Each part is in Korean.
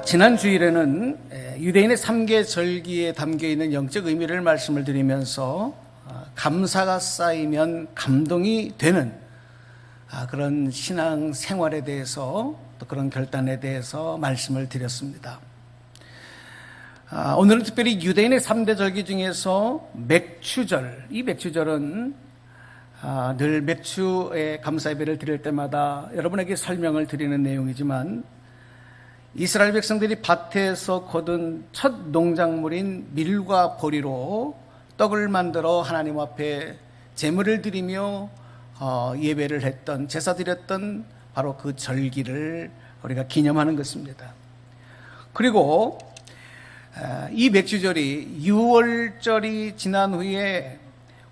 지난 주일에는 유대인의 3개 절기에 담겨있는 영적 의미를 말씀을 드리면서 감사가 쌓이면 감동이 되는 그런 신앙 생활에 대해서 또 그런 결단에 대해서 말씀을 드렸습니다. 오늘은 특별히 유대인의 3대 절기 중에서 맥추절, 이 맥추절은 늘 맥추의 감사 예배를 드릴 때마다 여러분에게 설명을 드리는 내용이지만 이스라엘 백성들이 밭에서 거둔 첫 농작물인 밀과 보리로 떡을 만들어 하나님 앞에 제물을 드리며 예배를 했던, 제사 드렸던 바로 그 절기를 우리가 기념하는 것입니다. 그리고 이 맥주절이 6월절이 지난 후에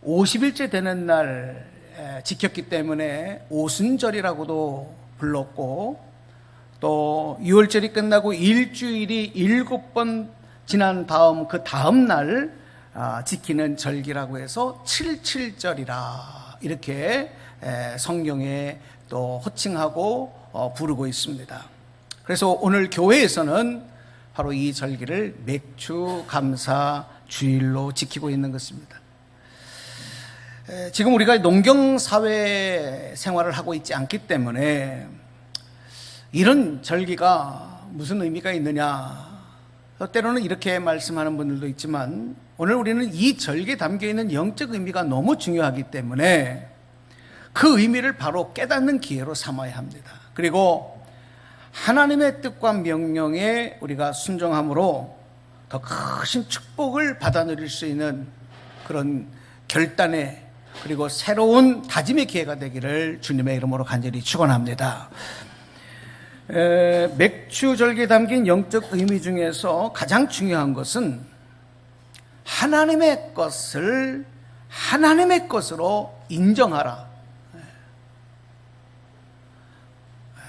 50일째 되는 날 지켰기 때문에 오순절이라고도 불렀고, 또 6월절이 끝나고 일주일이 7번 지난 다음 그 다음 날 지키는 절기라고 해서 77절이라 이렇게 성경에 또 호칭하고 부르고 있습니다. 그래서 오늘 교회에서는 바로 이 절기를 맥주 감사 주일로 지키고 있는 것입니다. 지금 우리가 농경사회 생활을 하고 있지 않기 때문에 이런 절기가 무슨 의미가 있느냐, 때로는 이렇게 말씀하는 분들도 있지만 오늘 우리는 이 절기에 담겨있는 영적 의미가 너무 중요하기 때문에 그 의미를 바로 깨닫는 기회로 삼아야 합니다. 그리고 하나님의 뜻과 명령에 우리가 순종함으로 더 크신 축복을 받아 누릴 수 있는 그런 결단의, 그리고 새로운 다짐의 기회가 되기를 주님의 이름으로 간절히 축원합니다. 맥추절기에 담긴 영적 의미 중에서 가장 중요한 것은 하나님의 것을 하나님의 것으로 인정하라.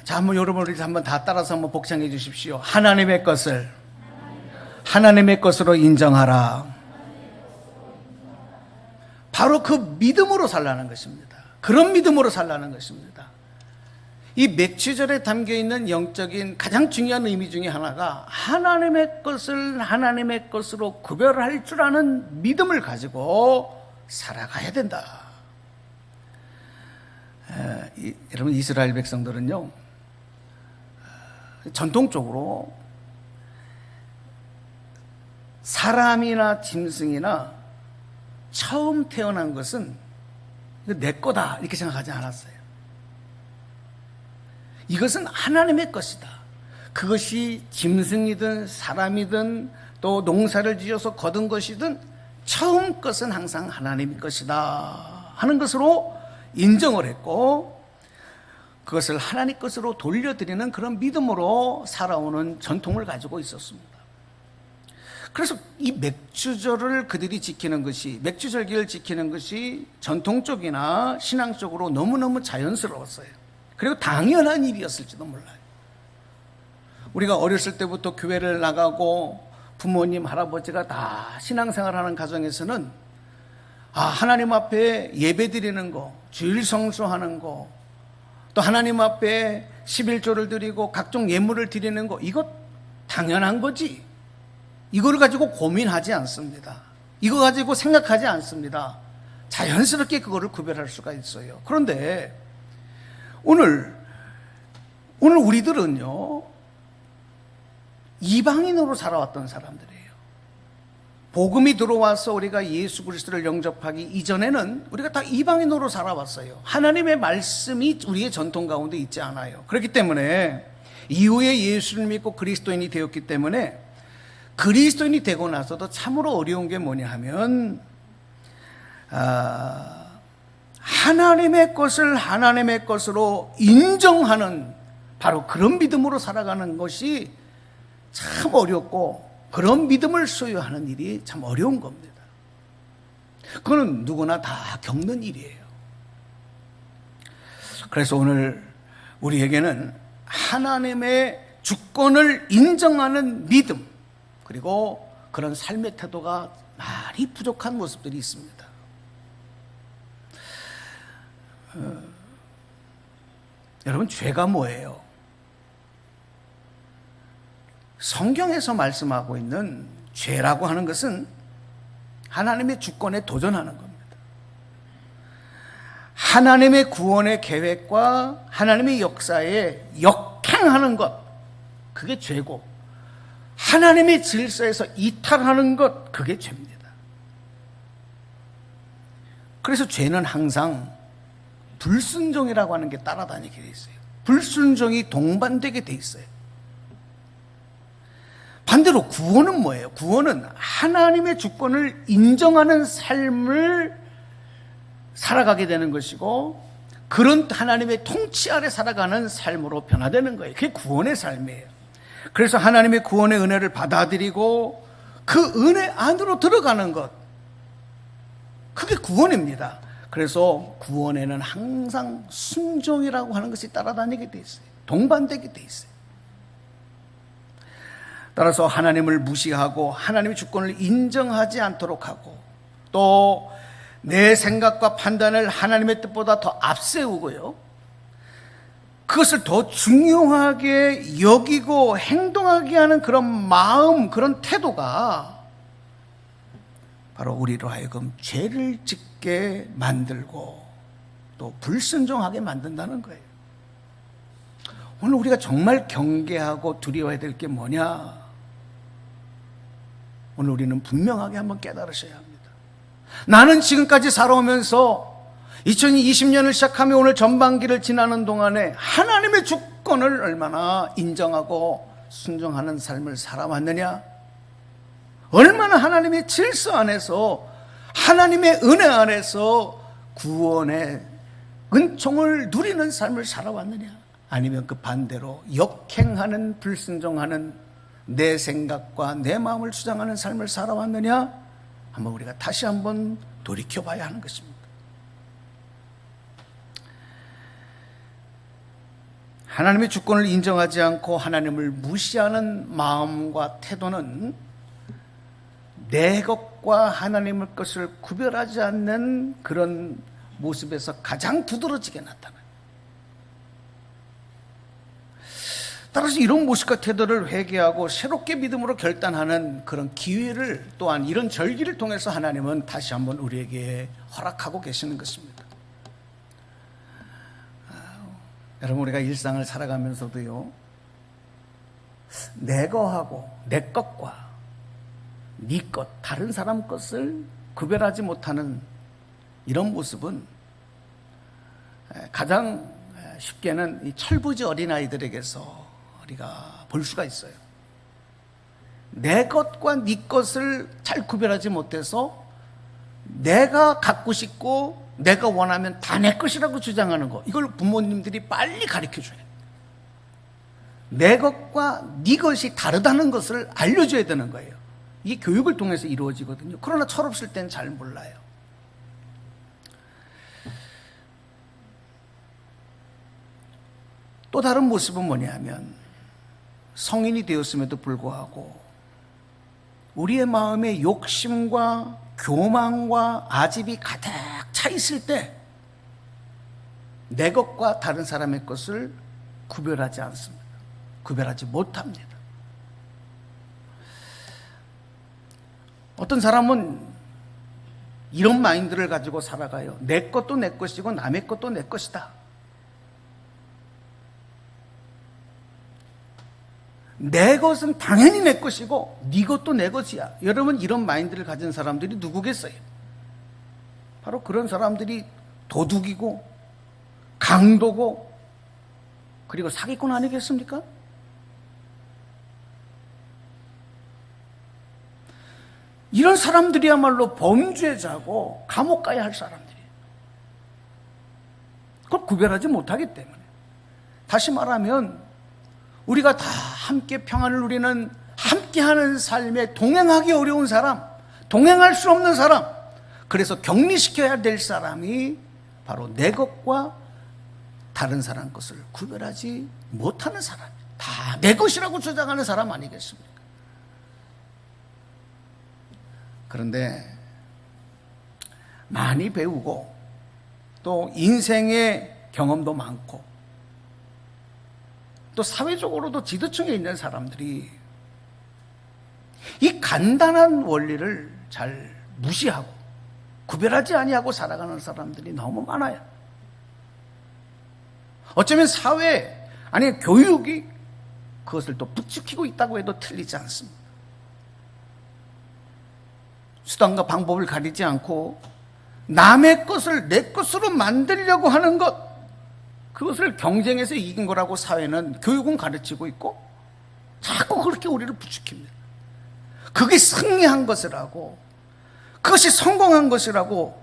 자, 한번 여러분 우리 한번 다 따라서 한번 복창해 주십시오. 하나님의 것을 하나님의 것으로 인정하라. 바로 그 믿음으로 살라는 것입니다. 그런 믿음으로 살라는 것입니다. 이 맥추절에 담겨있는 영적인 가장 중요한 의미 중에 하나가 하나님의 것을 하나님의 것으로 구별할 줄 아는 믿음을 가지고 살아가야 된다. 여러분, 이스라엘 백성들은요, 전통적으로 사람이나 짐승이나 처음 태어난 것은 내 거다 이렇게 생각하지 않았어요. 이것은 하나님의 것이다. 그것이 짐승이든 사람이든 또 농사를 지어서 거둔 것이든 처음 것은 항상 하나님의 것이다 하는 것으로 인정을 했고, 그것을 하나님 것으로 돌려드리는 그런 믿음으로 살아오는 전통을 가지고 있었습니다. 그래서 이 맥주절을 그들이 지키는 것이, 맥주절기를 지키는 것이 전통적이나 신앙적으로 너무너무 자연스러웠어요. 그리고 당연한 일이었을지도 몰라요. 우리가 어렸을 때부터 교회를 나가고 부모님, 할아버지가 다 신앙생활하는 가정에서는 하나님 앞에 예배 드리는 거, 주일 성수하는 거, 또 하나님 앞에 11조를 드리고 각종 예물을 드리는 거, 이거 당연한 거지. 이거를 가지고 고민하지 않습니다. 이거 가지고 생각하지 않습니다. 자연스럽게 그거를 구별할 수가 있어요. 그런데 오늘 우리들은요, 이방인으로 살아왔던 사람들이에요. 복음이 들어와서 우리가 예수 그리스도를 영접하기 이전에는 우리가 다 이방인으로 살아왔어요. 하나님의 말씀이 우리의 전통 가운데 있지 않아요. 그렇기 때문에 이후에 예수를 믿고 그리스도인이 되었기 때문에 그리스도인이 되고 나서도 참으로 어려운 게 뭐냐 하면 하나님의 것을 하나님의 것으로 인정하는 바로 그런 믿음으로 살아가는 것이 참 어렵고, 그런 믿음을 소유하는 일이 참 어려운 겁니다. 그거는 누구나 다 겪는 일이에요. 그래서 오늘 우리에게는 하나님의 주권을 인정하는 믿음, 그리고 그런 삶의 태도가 많이 부족한 모습들이 있습니다. 여러분, 죄가 뭐예요? 성경에서 말씀하고 있는 죄라고 하는 것은 하나님의 주권에 도전하는 겁니다. 하나님의 구원의 계획과 하나님의 역사에 역행하는 것, 그게 죄고, 하나님의 질서에서 이탈하는 것, 그게 죄입니다. 그래서 죄는 항상 불순종이라고 하는 게 따라다니게 돼 있어요. 불순종이 동반되게 돼 있어요. 반대로 구원은 뭐예요? 구원은 하나님의 주권을 인정하는 삶을 살아가게 되는 것이고, 그런 하나님의 통치 아래 살아가는 삶으로 변화되는 거예요. 그게 구원의 삶이에요. 그래서 하나님의 구원의 은혜를 받아들이고 그 은혜 안으로 들어가는 것, 그게 구원입니다. 그래서 구원에는 항상 순종이라고 하는 것이 따라다니게 돼 있어요. 동반되게 돼 있어요. 따라서 하나님을 무시하고 하나님의 주권을 인정하지 않도록 하고, 또 내 생각과 판단을 하나님의 뜻보다 더 앞세우고요, 그것을 더 중요하게 여기고 행동하게 하는 그런 마음, 그런 태도가 바로 우리로 하여금 죄를 짓게 만들고 또 불순종하게 만든다는 거예요. 오늘 우리가 정말 경계하고 두려워해야 될 게 뭐냐? 오늘 우리는 분명하게 한번 깨달으셔야 합니다. 나는 지금까지 살아오면서 2020년을 시작하며 오늘 전반기를 지나는 동안에 하나님의 주권을 얼마나 인정하고 순종하는 삶을 살아왔느냐? 얼마나 하나님의 질서 안에서, 하나님의 은혜 안에서 구원의 은총을 누리는 삶을 살아왔느냐? 아니면 그 반대로 역행하는, 불순종하는 내 생각과 내 마음을 주장하는 삶을 살아왔느냐? 한번 우리가 다시 한번 돌이켜봐야 하는 것입니다. 하나님의 주권을 인정하지 않고 하나님을 무시하는 마음과 태도는 내 것과 하나님의 것을 구별하지 않는 그런 모습에서 가장 두드러지게 나타나요. 따라서 이런 모습과 태도를 회개하고 새롭게 믿음으로 결단하는 그런 기회를, 또한 이런 절기를 통해서 하나님은 다시 한번 우리에게 허락하고 계시는 것입니다. 여러분, 우리가 일상을 살아가면서도요, 내 거하고 내 것과 네 것, 다른 사람 것을 구별하지 못하는 이런 모습은 가장 쉽게는 이 철부지 어린아이들에게서 우리가 볼 수가 있어요. 내 것과 네 것을 잘 구별하지 못해서 내가 갖고 싶고 내가 원하면 다 내 것이라고 주장하는 거, 이걸 부모님들이 빨리 가르쳐줘야 돼요. 내 것과 네 것이 다르다는 것을 알려줘야 되는 거예요. 이게 교육을 통해서 이루어지거든요. 그러나 철없을 땐 잘 몰라요. 또 다른 모습은 뭐냐면, 성인이 되었음에도 불구하고 우리의 마음에 욕심과 교만과 아집이 가득 차 있을 때 내 것과 다른 사람의 것을 구별하지 않습니다. 구별하지 못합니다. 어떤 사람은 이런 마인드를 가지고 살아가요. 내 것도 내 것이고 남의 것도 내 것이다. 내 것은 당연히 내 것이고 네 것도 내 것이야. 여러분, 이런 마인드를 가진 사람들이 누구겠어요? 바로 그런 사람들이 도둑이고 강도고 그리고 사기꾼 아니겠습니까? 이런 사람들이야말로 범죄자고 감옥 가야 할 사람들이에요. 그걸 구별하지 못하기 때문에. 다시 말하면 우리가 다 함께 평안을 누리는, 함께하는 삶에 동행하기 어려운 사람, 동행할 수 없는 사람, 그래서 격리시켜야 될 사람이 바로 내 것과 다른 사람 것을 구별하지 못하는 사람이에요. 다 내 것이라고 주장하는 사람 아니겠습니까? 그런데 많이 배우고 또 인생의 경험도 많고 또 사회적으로도 지도층에 있는 사람들이 이 간단한 원리를 잘 무시하고 구별하지 아니하고 살아가는 사람들이 너무 많아요. 어쩌면 사회, 아니 교육이 그것을 또 부추기고 있다고 해도 틀리지 않습니다. 수단과 방법을 가리지 않고 남의 것을 내 것으로 만들려고 하는 것, 그것을 경쟁에서 이긴 거라고 사회는, 교육은 가르치고 있고 자꾸 그렇게 우리를 부추깁니다. 그게 승리한 것이라고, 그것이 성공한 것이라고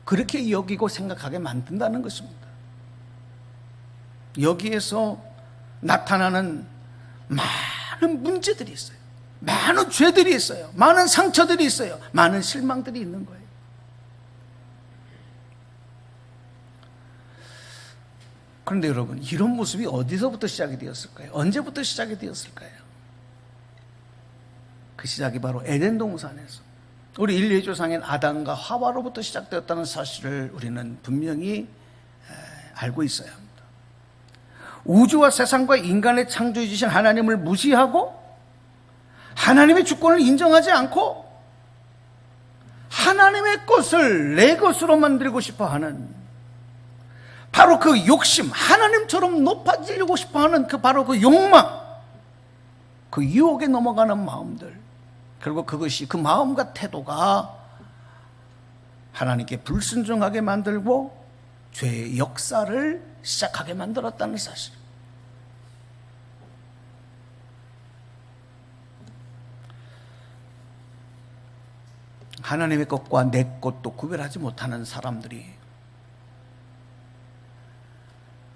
그렇게 여기고 생각하게 만든다는 것입니다. 여기에서 나타나는 많은 문제들이 있어요. 많은 죄들이 있어요. 많은 상처들이 있어요. 많은 실망들이 있는 거예요. 그런데 여러분, 이런 모습이 어디서부터 시작이 되었을까요? 언제부터 시작이 되었을까요? 그 시작이 바로 에덴 동산에서 우리 인류의 조상인 아담과 하와로부터 시작되었다는 사실을 우리는 분명히 알고 있어야 합니다. 우주와 세상과 인간의 창조해 주신 하나님을 무시하고 하나님의 주권을 인정하지 않고 하나님의 것을 내 것으로 만들고 싶어하는, 바로 그 욕심, 하나님처럼 높아지려고 싶어하는 바로 그 욕망, 그 유혹에 넘어가는 마음들, 결국 그것이, 그 마음과 태도가 하나님께 불순종하게 만들고 죄의 역사를 시작하게 만들었다는 사실. 하나님의 것과 내 것도 구별하지 못하는 사람들이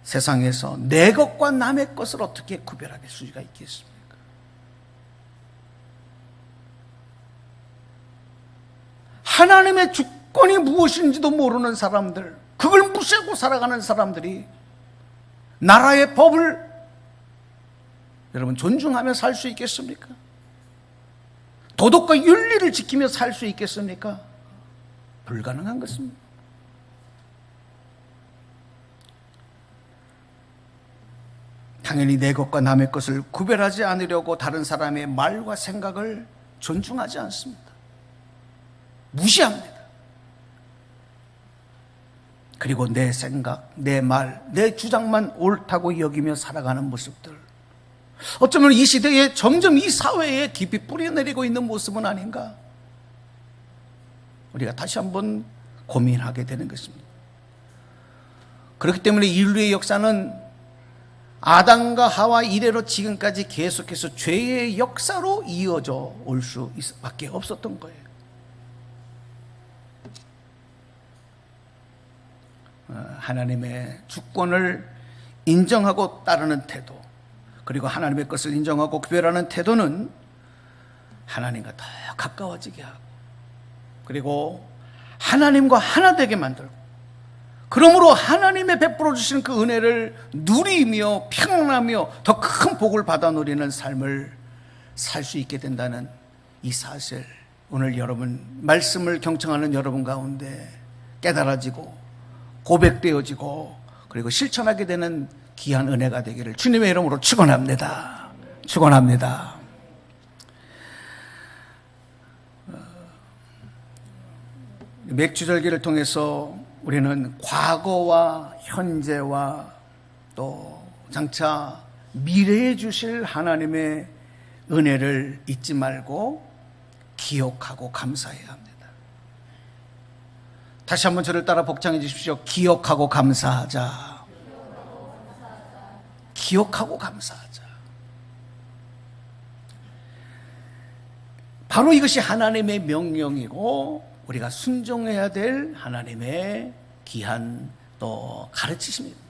세상에서 내 것과 남의 것을 어떻게 구별하게 수가 있겠습니까? 하나님의 주권이 무엇인지도 모르는 사람들, 그걸 무시하고 살아가는 사람들이 나라의 법을 여러분 존중하며 살 수 있겠습니까? 도덕과 윤리를 지키며 살 수 있겠습니까? 불가능한 것입니다. 당연히 내 것과 남의 것을 구별하지 않으려고 다른 사람의 말과 생각을 존중하지 않습니다. 무시합니다. 그리고 내 생각, 내 말, 내 주장만 옳다고 여기며 살아가는 모습들, 어쩌면 이 시대에 점점 이 사회에 깊이 뿌리내리고 있는 모습은 아닌가, 우리가 다시 한번 고민하게 되는 것입니다. 그렇기 때문에 인류의 역사는 아담과 하와 이래로 지금까지 계속해서 죄의 역사로 이어져 올 수밖에 없었던 거예요. 하나님의 주권을 인정하고 따르는 태도, 그리고 하나님의 것을 인정하고 구별하는 태도는 하나님과 더 가까워지게 하고, 그리고 하나님과 하나 되게 만들고, 그러므로 하나님의 베풀어 주시는 그 은혜를 누리며 평안하며 더 큰 복을 받아 누리는 삶을 살 수 있게 된다는 이 사실, 오늘 여러분, 말씀을 경청하는 여러분 가운데 깨달아지고 고백되어지고 그리고 실천하게 되는 귀한 은혜가 되기를 주님의 이름으로 축원합니다. 축원합니다. 맥주절기를 통해서 우리는 과거와 현재와 또 장차 미래에 주실 하나님의 은혜를 잊지 말고 기억하고 감사해야 합니다. 다시 한번 저를 따라 복창해 주십시오. 기억하고 감사하자. 기억하고 감사하자. 바로 이것이 하나님의 명령이고 우리가 순종해야 될 하나님의 귀한 또 가르치심입니다.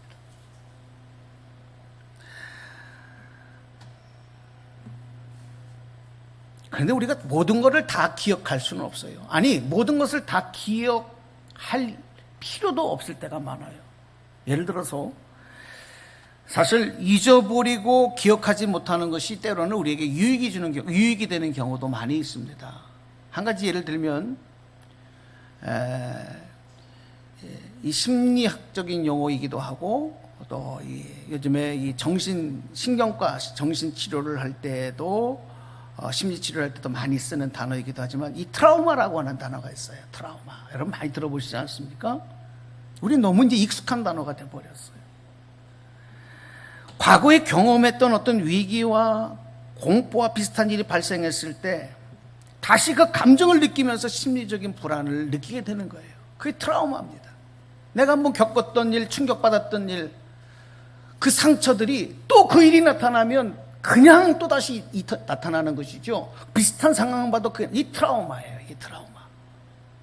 그런데 우리가 모든 것을 다 기억할 수는 없어요. 아니, 모든 것을 다 기억할 필요도 없을 때가 많아요. 예를 들어서 사실 잊어버리고 기억하지 못하는 것이 때로는 우리에게 유익이 되는 경우도 많이 있습니다. 한 가지 예를 들면 이 심리학적인 용어이기도 하고 또 요즘에 이 신경과 정신 치료를 할 때도 심리치료할 때도 많이 쓰는 단어이기도 하지만 이 트라우마라고 하는 단어가 있어요. 트라우마. 여러분 많이 들어보시지 않습니까? 우리 너무 이제 익숙한 단어가 돼버렸어요. 과거에 경험했던 어떤 위기와 공포와 비슷한 일이 발생했을 때 다시 그 감정을 느끼면서 심리적인 불안을 느끼게 되는 거예요. 그게 트라우마입니다. 내가 한번 겪었던 일, 충격받았던 일, 그 상처들이 또 그 일이 나타나면 그냥 또다시 나타나는 것이죠. 비슷한 상황 봐도 이 트라우마예요. 이 트라우마.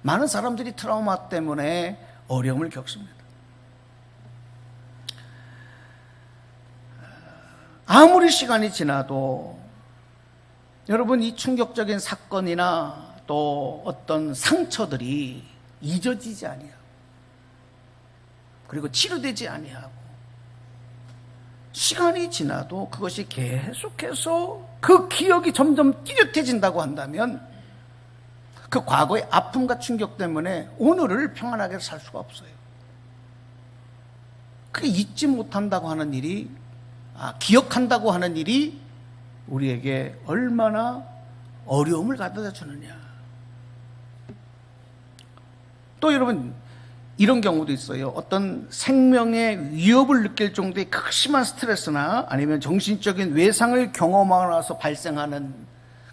많은 사람들이 트라우마 때문에 어려움을 겪습니다. 아무리 시간이 지나도 여러분 이 충격적인 사건이나 또 어떤 상처들이 잊어지지 아니하고 그리고 치료되지 아니하고 시간이 지나도 그것이 계속해서 그 기억이 점점 뚜렷해진다고 한다면 그 과거의 아픔과 충격 때문에 오늘을 평안하게 살 수가 없어요. 그게 잊지 못한다고 하는 일이 기억한다고 하는 일이 우리에게 얼마나 어려움을 가져다 주느냐. 또 여러분 이런 경우도 있어요. 어떤 생명의 위협을 느낄 정도의 극심한 스트레스나 아니면 정신적인 외상을 경험하고 나서 발생하는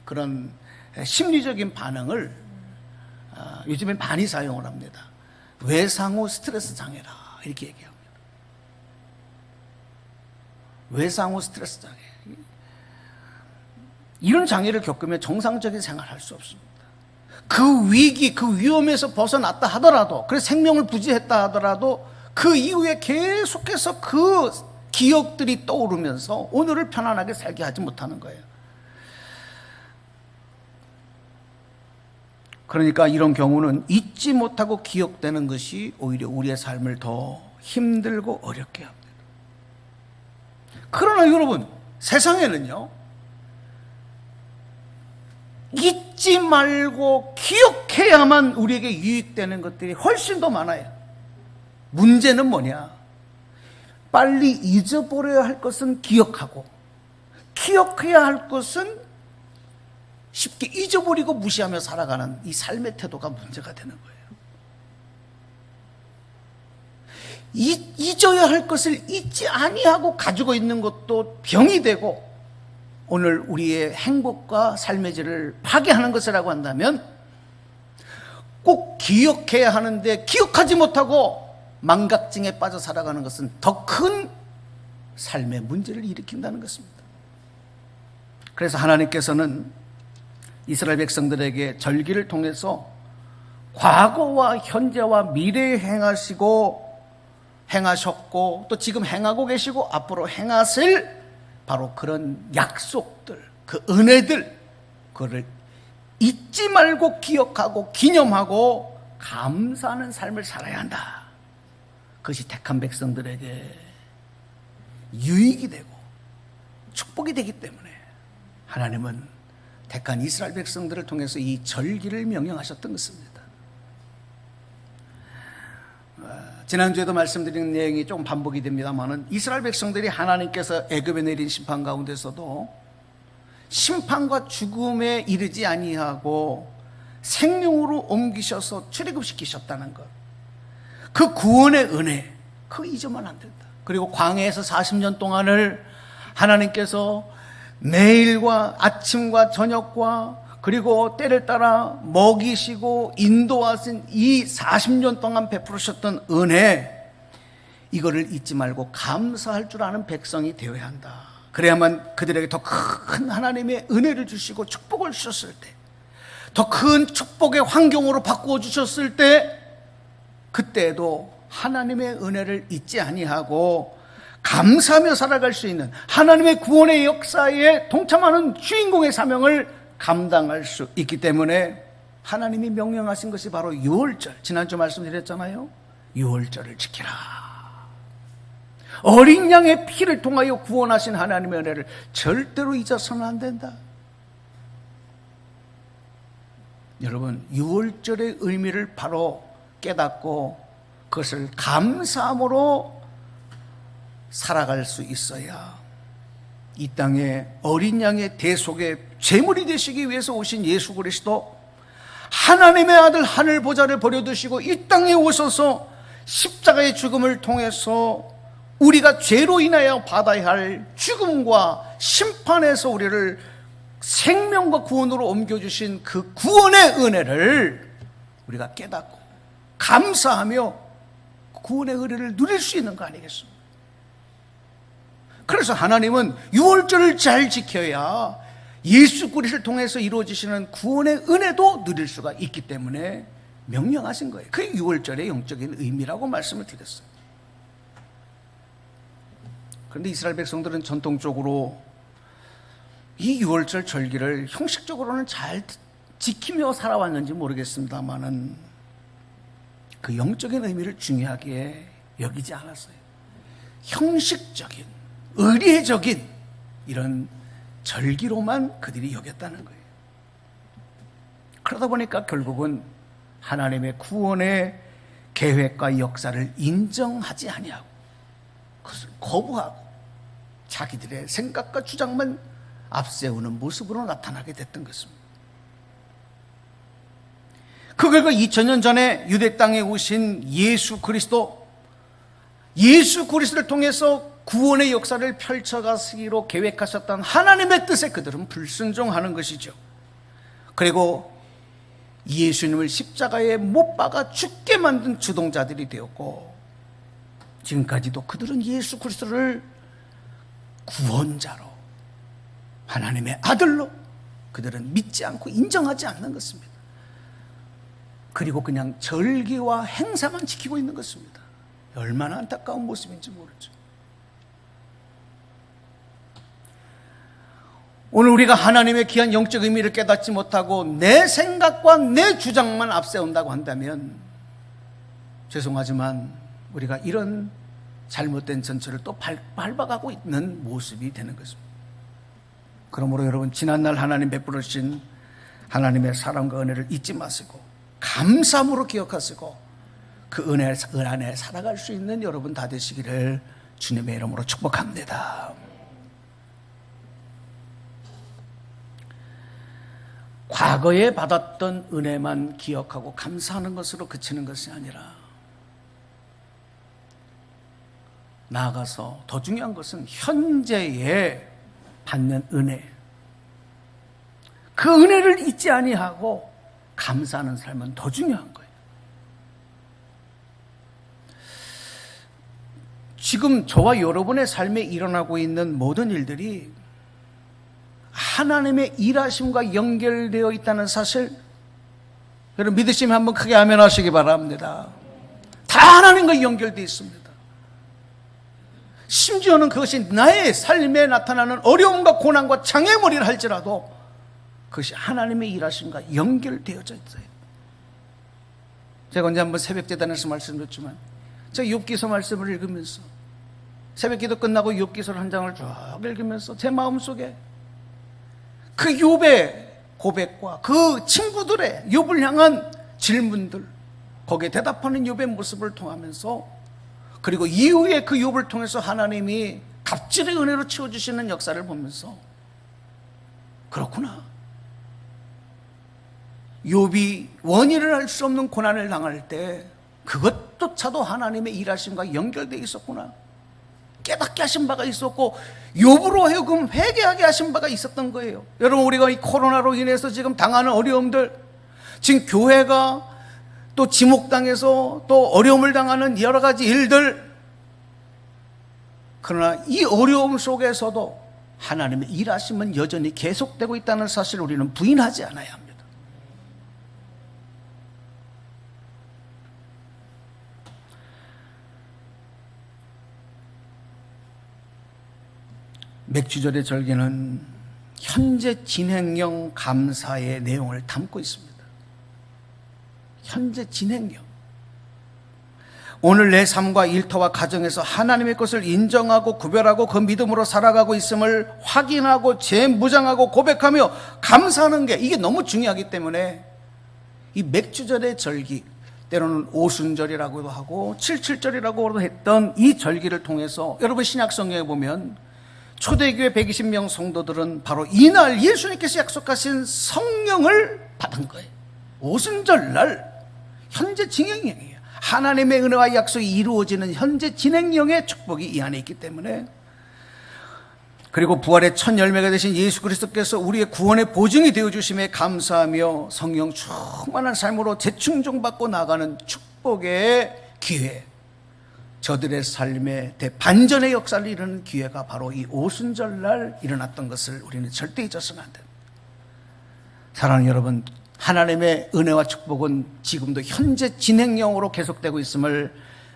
그런 심리적인 반응을 요즘엔 많이 사용을 합니다. 외상 후 스트레스 장애라 이렇게 얘기합니다. 외상 후 스트레스 장애. 이런 장애를 겪으면 정상적인 생활을 할 수 없습니다. 그 위기, 그 위험에서 벗어났다 하더라도, 그래서 생명을 부지했다 하더라도 그 이후에 계속해서 그 기억들이 떠오르면서 오늘을 편안하게 살게 하지 못하는 거예요. 그러니까 이런 경우는 잊지 못하고 기억되는 것이 오히려 우리의 삶을 더 힘들고 어렵게 합니다. 그러나 여러분, 세상에는요, 잊지 말고 기억해야만 우리에게 유익되는 것들이 훨씬 더 많아요. 문제는 뭐냐? 빨리 잊어버려야 할 것은 기억하고, 기억해야 할 것은 쉽게 잊어버리고 무시하며 살아가는 이 삶의 태도가 문제가 되는 거예요. 잊어야 할 것을 잊지 아니하고 가지고 있는 것도 병이 되고 오늘 우리의 행복과 삶의 질을 파괴하는 것이라고 한다면 꼭 기억해야 하는데 기억하지 못하고 망각증에 빠져 살아가는 것은 더 큰 삶의 문제를 일으킨다는 것입니다. 그래서 하나님께서는 이스라엘 백성들에게 절기를 통해서 과거와 현재와 미래에 행하셨고 또 지금 행하고 계시고 앞으로 행하실 바로 그런 약속들, 그 은혜들, 그거를 잊지 말고 기억하고 기념하고 감사하는 삶을 살아야 한다. 그것이 택한 백성들에게 유익이 되고 축복이 되기 때문에 하나님은 택한 이스라엘 백성들을 통해서 이 절기를 명령하셨던 것입니다. 지난주에도 말씀드린 내용이 좀 반복이 됩니다만은 이스라엘 백성들이 하나님께서 애굽에 내린 심판 가운데서도 심판과 죽음에 이르지 아니하고 생명으로 옮기셔서 출애굽시키셨다는 것, 그 구원의 은혜, 그거 잊으면 안 된다. 그리고 광야에서 40년 동안을 하나님께서 매일과 아침과 저녁과 그리고 때를 따라 먹이시고 인도하신 이 40년 동안 베풀으셨던 은혜, 이거를 잊지 말고 감사할 줄 아는 백성이 되어야 한다. 그래야만 그들에게 더 큰 하나님의 은혜를 주시고 축복을 주셨을 때, 더 큰 축복의 환경으로 바꾸어 주셨을 때, 그때에도 하나님의 은혜를 잊지 아니하고 감사하며 살아갈 수 있는 하나님의 구원의 역사에 동참하는 주인공의 사명을 감당할 수 있기 때문에 하나님이 명령하신 것이 바로 유월절, 지난주 말씀드렸잖아요. 유월절을 지키라. 어린 양의 피를 통하여 구원하신 하나님의 은혜를 절대로 잊어서는 안 된다. 여러분, 유월절의 의미를 바로 깨닫고 그것을 감사함으로 살아갈 수 있어야 이 땅에 어린 양의 대속의 제물이 되시기 위해서 오신 예수 그리스도, 하나님의 아들 하늘 보좌를 버려두시고 이 땅에 오셔서 십자가의 죽음을 통해서 우리가 죄로 인하여 받아야 할 죽음과 심판에서 우리를 생명과 구원으로 옮겨주신 그 구원의 은혜를 우리가 깨닫고 감사하며 구원의 은혜를 누릴 수 있는 거 아니겠습니까? 그래서 하나님은 유월절을 잘 지켜야 예수 그리스도를 통해서 이루어지시는 구원의 은혜도 누릴 수가 있기 때문에 명령하신 거예요. 그게 유월절의 영적인 의미라고 말씀을 드렸어요. 그런데 이스라엘 백성들은 전통적으로 이 유월절 절기를 형식적으로는 잘 지키며 살아왔는지 모르겠습니다만은 그 영적인 의미를 중요하게 여기지 않았어요. 형식적인, 의례적인 이런 절기로만 그들이 여겼다는 거예요. 그러다 보니까 결국은 하나님의 구원의 계획과 역사를 인정하지 아니하고 그것을 거부하고 자기들의 생각과 주장만 앞세우는 모습으로 나타나게 됐던 것입니다. 그 결과 2000년 전에 유대 땅에 오신 예수 그리스도, 예수 그리스도를 통해서 구원의 역사를 펼쳐가시기로 계획하셨던 하나님의 뜻에 그들은 불순종하는 것이죠. 그리고 예수님을 십자가에 못 박아 죽게 만든 주동자들이 되었고, 지금까지도 그들은 예수 그리스도를 구원자로, 하나님의 아들로 그들은 믿지 않고 인정하지 않는 것입니다. 그리고 그냥 절기와 행사만 지키고 있는 것입니다. 얼마나 안타까운 모습인지 모르죠. 오늘 우리가 하나님의 귀한 영적 의미를 깨닫지 못하고 내 생각과 내 주장만 앞세운다고 한다면 죄송하지만 우리가 이런 잘못된 전철을 또 밟아가고 있는 모습이 되는 것입니다. 그러므로 여러분, 지난날 하나님 베풀어 주신 하나님의 사랑과 은혜를 잊지 마시고 감사함으로 기억하시고 그 은혜 안에 살아갈 수 있는 여러분 다 되시기를 주님의 이름으로 축복합니다. 과거에 받았던 은혜만 기억하고 감사하는 것으로 그치는 것이 아니라 나아가서 더 중요한 것은 현재에 받는 은혜, 그 은혜를 잊지 아니하고 감사하는 삶은 더 중요한 거예요. 지금 저와 여러분의 삶에 일어나고 있는 모든 일들이 하나님의 일하심과 연결되어 있다는 사실, 여러분 믿으시면 한번 크게 아멘 하시기 바랍니다. 다 하나님과 연결되어 있습니다. 심지어는 그것이 나의 삶에 나타나는 어려움과 고난과 장애물이라 할지라도 그것이 하나님의 일하심과 연결되어져 있어요. 제가 언제 한번 새벽재단에서 말씀드렸지만 제가 욥기서 말씀을 읽으면서 새벽기도 끝나고 욥기서를 한 장을 쭉 읽으면서 제 마음속에 그 욥의 고백과 그 친구들의 욥을 향한 질문들, 거기에 대답하는 욥의 모습을 통하면서, 그리고 이후에 그 욥을 통해서 하나님이 갑질의 은혜로 채워주시는 역사를 보면서 그렇구나, 욥이 원인을 알 수 없는 고난을 당할 때 그것조차도 하나님의 일하심과 연결되어 있었구나, 깨닫게 하신 바가 있었고 욥으로 하여금 회개하게 하신 바가 있었던 거예요. 여러분, 우리가 이 코로나로 인해서 지금 당하는 어려움들, 지금 교회가 또 지목당해서 또 어려움을 당하는 여러 가지 일들, 그러나 이 어려움 속에서도 하나님의 일하심은 여전히 계속되고 있다는 사실을 우리는 부인하지 않아야 합니다. 맥주절의 절기는 현재 진행형 감사의 내용을 담고 있습니다. 현재 진행형. 오늘 내 삶과 일터와 가정에서 하나님의 것을 인정하고 구별하고 그 믿음으로 살아가고 있음을 확인하고 재무장하고 고백하며 감사하는 게, 이게 너무 중요하기 때문에 이 맥주절의 절기, 때로는 오순절이라고도 하고 칠칠절이라고 했던 이 절기를 통해서 여러분 신약성경에 보면 초대교회 120명 성도들은 바로 이날 예수님께서 약속하신 성령을 받은 거예요. 오순절날 현재 진행형이에요. 하나님의 은혜와 약속이 이루어지는 현재 진행형의 축복이 이 안에 있기 때문에, 그리고 부활의 첫 열매가 되신 예수 그리스도께서 우리의 구원의 보증이 되어주심에 감사하며 성령 충만한 삶으로 재충전받고 나가는 축복의 기회, 저들의 삶에 대반전의 역사를 이루는 기회가 바로 이 오순절날 일어났던 것을 우리는 절대 잊어서는 안 됩니다. 사랑하는 여러분, 하나님의 은혜와 축복은 지금도 현재 진행형으로 계속되고 있음을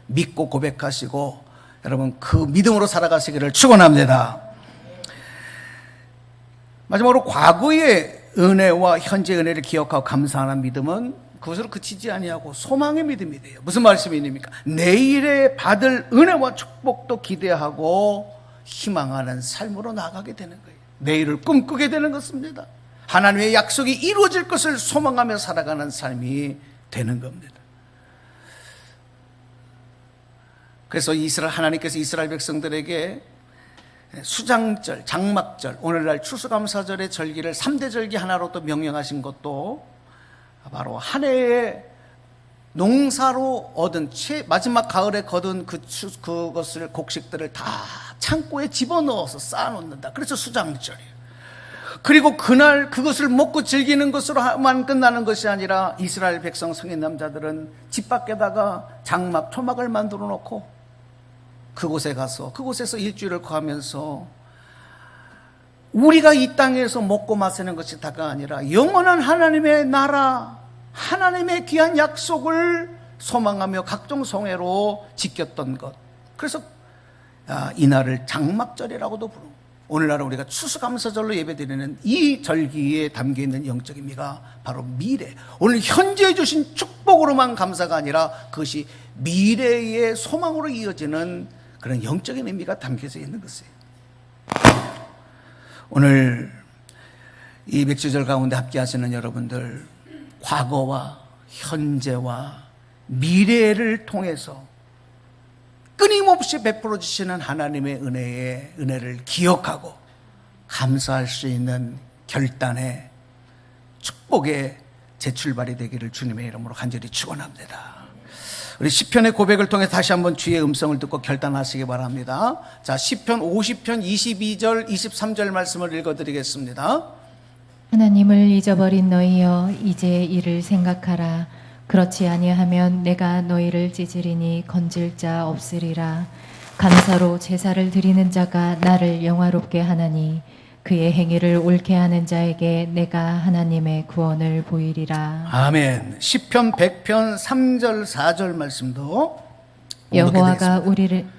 믿고 고백하시고 여러분 그 믿음으로 살아가시기를 축원합니다. 마지막으로 과거의 은혜와 현재 은혜를 기억하고 감사하는 믿음은 그것으로 그치지 아니하고 소망의 믿음이 돼요. 무슨 말씀입니까? 내일에 받을 은혜와 축복도 기대하고 희망하는 삶으로 나아가게 되는 거예요. 내일을 꿈꾸게 되는 것입니다. 하나님의 약속이 이루어질 것을 소망하며 살아가는 삶이 되는 겁니다. 그래서 하나님께서 이스라엘 백성들에게 수장절, 장막절, 오늘날 추수감사절의 절기를 3대 절기 하나로 또 명령하신 것도 바로 한 해의 농사로 얻은 마지막 가을에 거둔 그것을 곡식들을 다 창고에 집어넣어서 쌓아놓는다. 그래서 수장절이에요. 그리고 그날 그것을 먹고 즐기는 것으로만 끝나는 것이 아니라 이스라엘 백성 성인 남자들은 집 밖에다가 장막, 초막을 만들어 놓고 그곳에서 일주일을 거하면서 우리가 이 땅에서 먹고 마시는 것이 다가 아니라 영원한 하나님의 나라, 하나님의 귀한 약속을 소망하며 각종 성회로 지켰던 것. 그래서 이 날을 장막절이라고도 부르고, 오늘날은 우리가 추수감사절로 예배드리는 이 절기에 담겨있는 영적인 의미가 바로 미래, 오늘 현재에 주신 축복으로만 감사가 아니라 그것이 미래의 소망으로 이어지는 그런 영적인 의미가 담겨져 있는 것이에요. 오늘 이 맥주절 가운데 함께 하시는 여러분들, 과거와 현재와 미래를 통해서 끊임없이 베풀어 주시는 하나님의 은혜를 기억하고 감사할 수 있는 결단의 축복의 재출발이 되기를 주님의 이름으로 간절히 축원합니다. 우리 시편의 고백을 통해 다시 한번 주의 음성을 듣고 결단하시기 바랍니다. 자, 시편 50편 22절 23절 말씀을 읽어드리겠습니다. 하나님을 잊어버린 너희여, 이제 이를 생각하라. 그렇지 아니하면 내가 너희를 찢으리니 건질 자 없으리라. 감사로 제사를 드리는 자가 나를 영화롭게 하나니 그의 행위를 옳게 하는 자에게 내가 하나님의 구원을 보이리라. 아멘. 시편 100편 3절 4절 말씀도 여호와가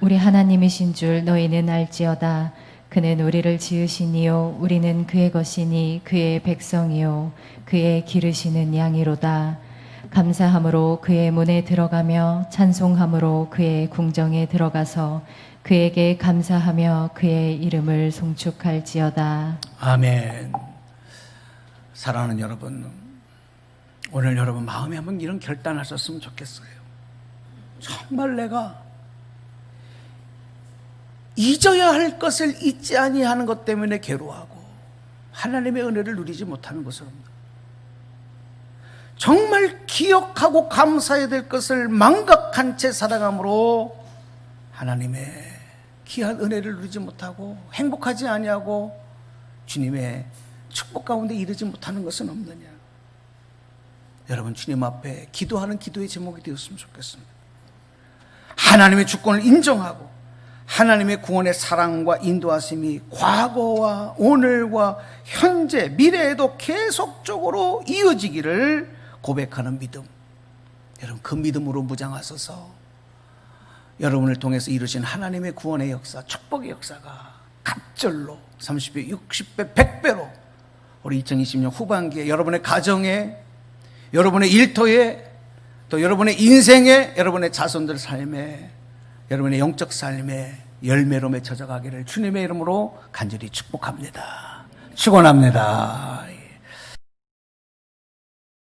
우리 하나님이신 줄 너희는 알지어다. 그는 우리를 지으시니요 우리는 그의 것이니 그의 백성이요 그의 기르시는 양이로다. 감사함으로 그의 문에 들어가며 찬송함으로 그의 궁정에 들어가서 그에게 감사하며 그의 이름을 송축할지어다. 아멘. 사랑하는 여러분, 오늘 여러분 마음에 한번 이런 결단하셨으면 좋겠어요. 정말 내가 잊어야 할 것을 잊지 아니하는 것 때문에 괴로워하고 하나님의 은혜를 누리지 못하는 것입니다. 정말 기억하고 감사해야 될 것을 망각한 채 살아감으로 하나님의 귀한 은혜를 누리지 못하고 행복하지 아니하고 주님의 축복 가운데 이르지 못하는 것은 없느냐. 여러분, 주님 앞에 기도하는 기도의 제목이 되었으면 좋겠습니다. 하나님의 주권을 인정하고 하나님의 구원의 사랑과 인도하심이 과거와 오늘과 현재, 미래에도 계속적으로 이어지기를 고백하는 믿음. 여러분, 그 믿음으로 무장하셔서 여러분을 통해서 이루신 하나님의 구원의 역사, 축복의 역사가 갑절로 30배, 60배, 100배로 우리 2020년 후반기에 여러분의 가정에, 여러분의 일터에, 또 여러분의 인생에, 여러분의 자손들 삶에, 여러분의 영적 삶에 열매로 맺혀져 가기를 주님의 이름으로 간절히 축복합니다. 축원합니다.